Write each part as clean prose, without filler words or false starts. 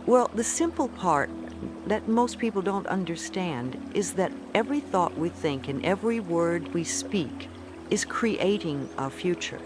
Well, the simple part that most people don't understand is that every thought we think and every word we speak is creating our future.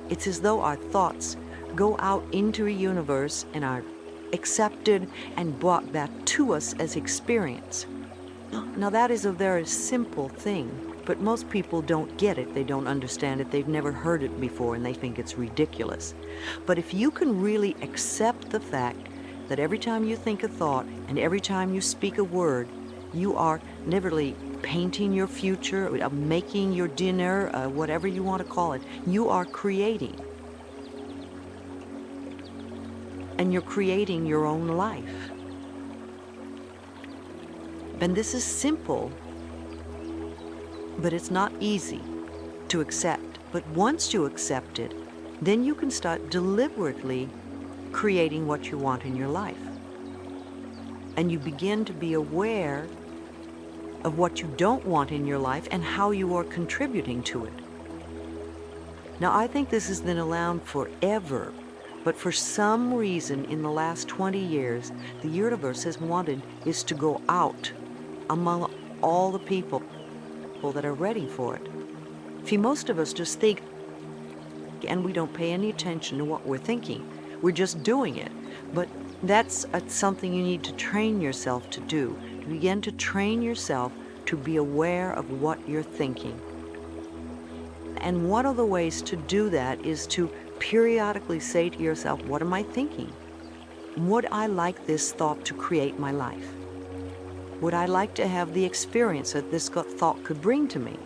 It's as though our thoughts go out into a universe and are accepted and brought back to us as experience. Now, that is a very simple thing, but most people don't get it. They don't understand it. They've never heard it before, and they think it's ridiculous. But if you can really accept the fact that every time you think a thought and every time you speak a word, you are literally painting your future, making your dinner, whatever you want to call it, you are creating. And you're creating your own life. And this is simple, but it's not easy to accept. But once you accept it, then you can start deliberately creating what you want in your life. And you begin to be aware of what you don't want in your life and how you are contributing to it. Now, I think this has been around forever, but for some reason in the last 20 years, the universe has wanted is to go out among all the people that are ready for it. See, most of us just think, and we don't pay any attention to what we're thinking. We're just doing it. But that's something you need to train yourself to do. To begin to train yourself to be aware of what you're thinking. And one of the ways to do that is to periodically say to yourself, what am I thinking? Would I like this thought to create my life? Would I like to have the experience that this thought could bring to me?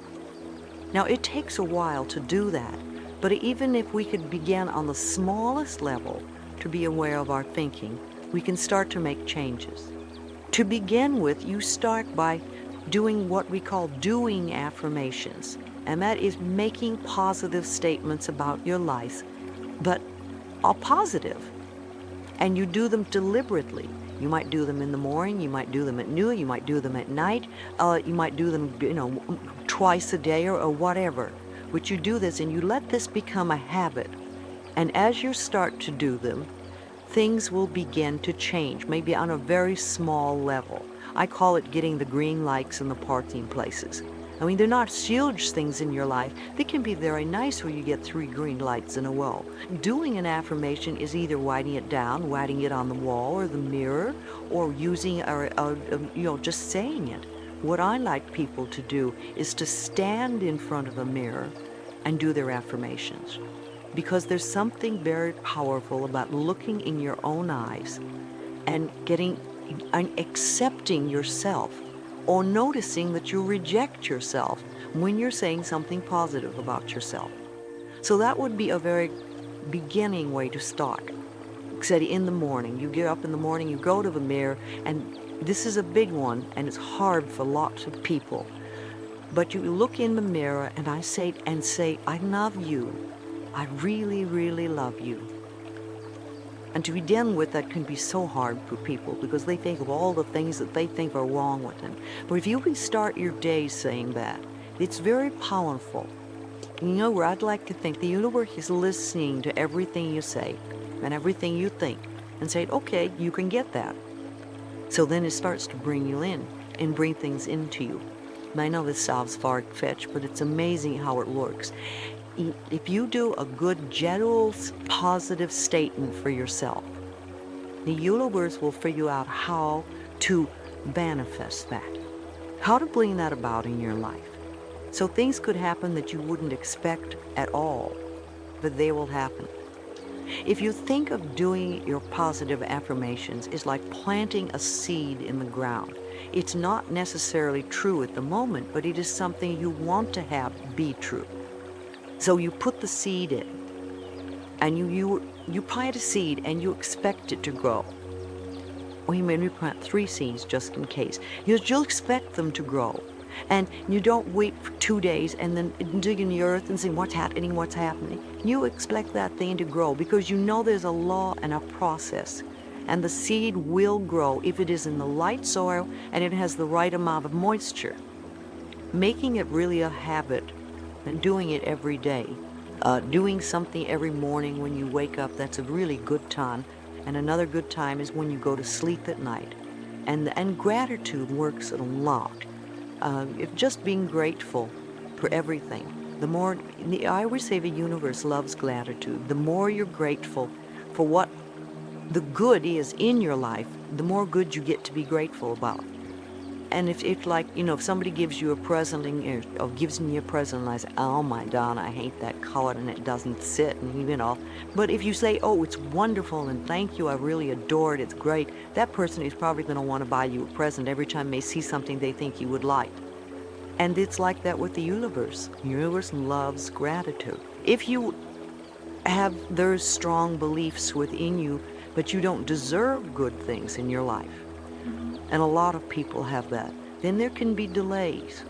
Now, it takes a while to do that, but even if we could begin on the smallest level to be aware of our thinking, we can start to make changes. To begin with, you start by doing what we call doing affirmations, and that is making positive statements about your life, but are positive, and you do them deliberately. You might do them in the morning, you might do them at noon, you might do them at night, you might do them, twice a day or whatever. But you do this and you let this become a habit. And as you start to do them, things will begin to change, maybe on a very small level. I call it getting the green lights in the parking places. I mean, they're not huge things in your life. They can be very nice where you get 3 green lights in a row. Doing an affirmation is either writing it down, writing it on the wall or the mirror, or using, just saying it. What I like people to do is to stand in front of a mirror and do their affirmations. Because there's something very powerful about looking in your own eyes and accepting yourself, or noticing that you reject yourself when you're saying something positive about yourself. So that would be a very beginning way to start. Say in the morning, you get up in the morning, you go to the mirror, and this is a big one, and it's hard for lots of people. But you look in the mirror, and I say, I love you. I really, really love you. And to begin with, that can be so hard for people because they think of all the things that they think are wrong with them. But if you can start your day saying that, it's very powerful. Where I'd like to think the universe is listening to everything you say and everything you think and say, okay, you can get that. So then it starts to bring you in and bring things into you. And I know this sounds far-fetched, but it's amazing how it works. If you do a good, general, positive statement for yourself, the universe will figure out how to manifest that, how to bring that about in your life. So things could happen that you wouldn't expect at all, but they will happen. If you think of doing your positive affirmations is like planting a seed in the ground. It's not necessarily true at the moment, but it is something you want to have be true. So you put the seed in, and you plant a seed, and you expect it to grow. Or you may plant 3 seeds just in case. You'll expect them to grow. And you don't wait for 2 days and then dig in the earth and say, what's happening? You expect that thing to grow because you know there's a law and a process. And the seed will grow if it is in the light soil and it has the right amount of moisture. Making it really a habit and doing it every day. Doing something every morning when you wake up, that's a really good time. And another good time is when you go to sleep at night. And gratitude works a lot. If just being grateful for everything. The more, I always say the universe loves gratitude. The more you're grateful for what the good is in your life, the more good you get to be grateful about. And if like, if somebody gives you a present or gives me a present and I say, oh my God, I hate that color and it doesn't sit, and but if you say, oh, it's wonderful and thank you, I really adore it, it's great, that person is probably going to want to buy you a present every time they see something they think you would like. And it's like that with the universe. The universe loves gratitude. If you have those strong beliefs within you, but you don't deserve good things in your life, and a lot of people have that, then there can be delays.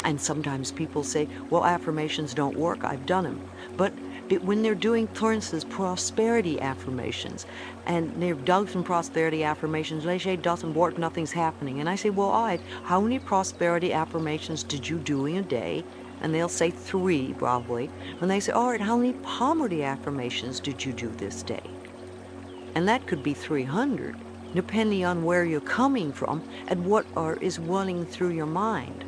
And sometimes people say, well, affirmations don't work, I've done them. But when they're doing, for instance, prosperity affirmations, and they've done some prosperity affirmations, they say it doesn't work, nothing's happening. And I say, well, all right, how many prosperity affirmations did you do in a day? And they'll say 3, probably. And they say, all right, how many poverty affirmations did you do this day? And that could be 300, depending on where you're coming from and what is running through your mind.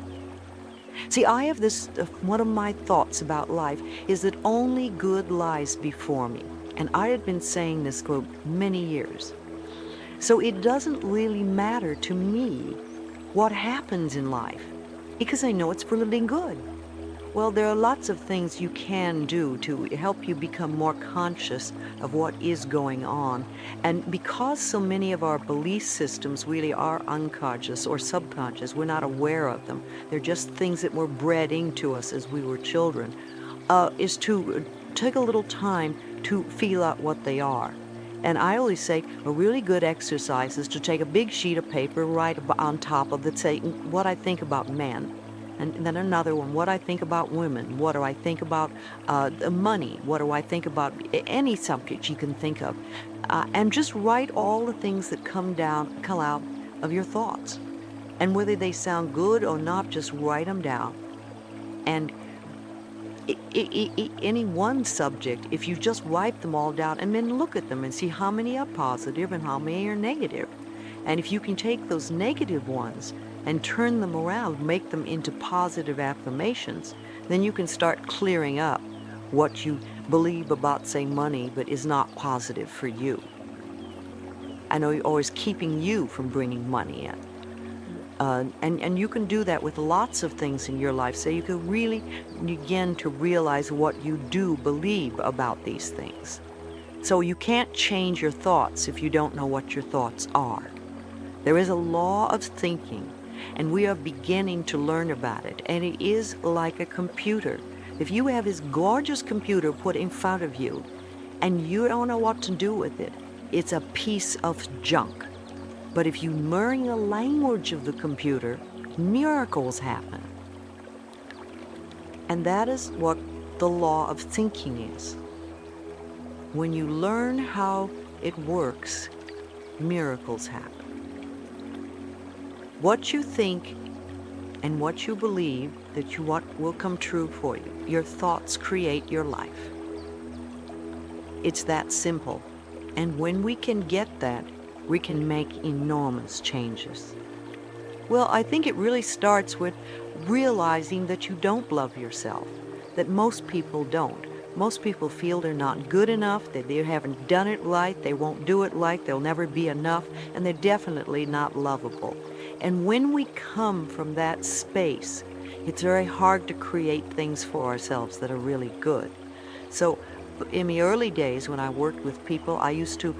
See, I have this, one of my thoughts about life is that only good lies before me. And I had been saying this for many years. So it doesn't really matter to me what happens in life, because I know it's for living good. Well, there are lots of things you can do to help you become more conscious of what is going on. And because so many of our belief systems really are unconscious or subconscious, we're not aware of them. They're just things that were bred into us as we were children, is to take a little time to feel out what they are. And I always say a really good exercise is to take a big sheet of paper, write on top of it, say what I think about men. And then another one, what I think about women, what do I think about money, what do I think about any subject you can think of. And just write all the things that come out of your thoughts. And whether they sound good or not, just write them down. And any one subject, if you just write them all down and then look at them and see how many are positive and how many are negative. And if you can take those negative ones and turn them around, make them into positive affirmations, then you can start clearing up what you believe about, say, money, but is not positive for you. I know you're always keeping you from bringing money in. And you can do that with lots of things in your life, so you can really begin to realize what you do believe about these things. So you can't change your thoughts if you don't know what your thoughts are. There is a law of thinking, and we are beginning to learn about it. And it is like a computer. If you have this gorgeous computer put in front of you, and you don't know what to do with it, it's a piece of junk. But if you learn the language of the computer, miracles happen. And that is what the law of thinking is. When you learn how it works, miracles happen. What you think and what you believe what will come true for you. Your thoughts create your life. It's that simple. And when we can get that, we can make enormous changes. Well, I think it really starts with realizing that you don't love yourself, that most people don't. Most people feel they're not good enough, that they haven't done it right, they won't do it right, they'll never be enough, and they're definitely not lovable. And when we come from that space, it's very hard to create things for ourselves that are really good. So in the early days when I worked with people, I used to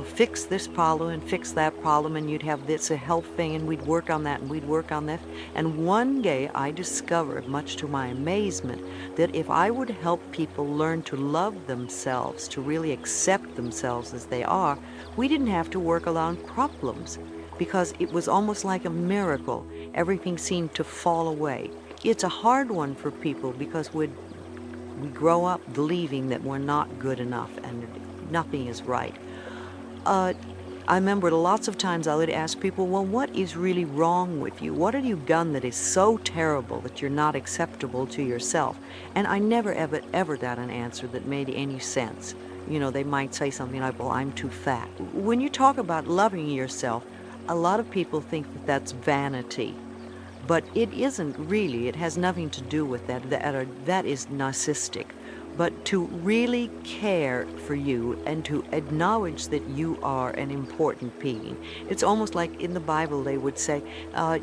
fix this problem and fix that problem, and you'd have this a health thing, and we'd work on that, and we'd work on that. And one day I discovered, much to my amazement, that if I would help people learn to love themselves, to really accept themselves as they are, we didn't have to work around problems, because it was almost like a miracle. Everything seemed to fall away. It's a hard one for people because we grow up believing that we're not good enough and nothing is right. I remember lots of times I would ask people, well, what is really wrong with you? What have you done that is so terrible that you're not acceptable to yourself? And I never, ever got an answer that made any sense. they might say something like, well, I'm too fat. When you talk about loving yourself, a lot of people think that that's vanity. But it isn't really. It has nothing to do with that. That is narcissistic. But to really care for you and to acknowledge that you are an important being. It's almost like in the Bible they would say,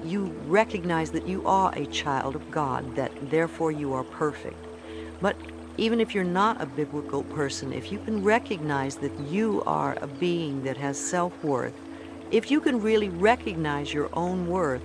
you recognize that you are a child of God, that therefore you are perfect. But even if you're not a biblical person, if you can recognize that you are a being that has self-worth, if you can really recognize your own worth,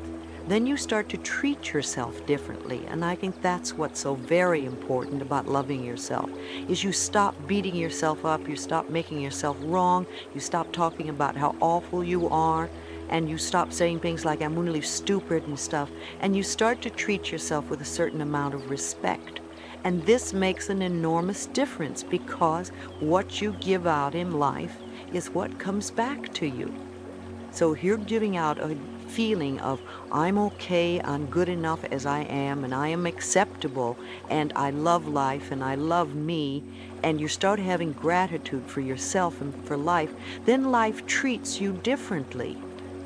then you start to treat yourself differently. And I think that's what's so very important about loving yourself, is you stop beating yourself up, you stop making yourself wrong, you stop talking about how awful you are, and you stop saying things like, I'm really stupid and stuff, and you start to treat yourself with a certain amount of respect. And this makes an enormous difference, because what you give out in life is what comes back to you. So if you're giving out a feeling of, I'm okay, I'm good enough as I am, and I am acceptable, and I love life, and I love me, and you start having gratitude for yourself and for life, then life treats you differently,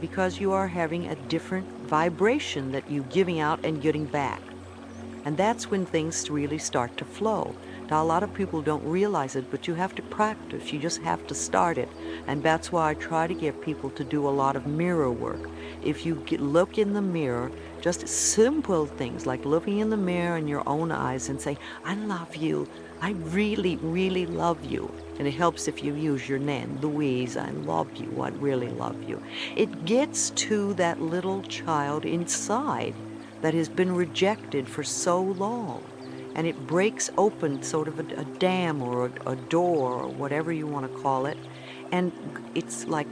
because you are having a different vibration that you're giving out and getting back. And that's when things really start to flow. Now, a lot of people don't realize it, but you have to practice. You just have to start it. And that's why I try to get people to do a lot of mirror work. If you look in the mirror, just simple things like looking in the mirror in your own eyes and saying, I love you. I really, really love you. And it helps if you use your name, Louise, I love you. I really love you. It gets to that little child inside that has been rejected for so long. And it breaks open sort of a dam or a door or whatever you want to call it. And it's like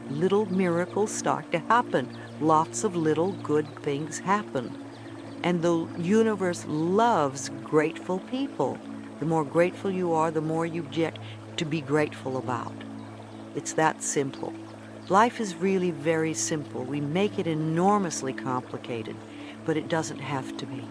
little miracles start to happen. Lots of little good things happen. And the universe loves grateful people. The more grateful you are, the more you get to be grateful about. It's that simple. Life is really very simple. We make it enormously complicated, but it doesn't have to be.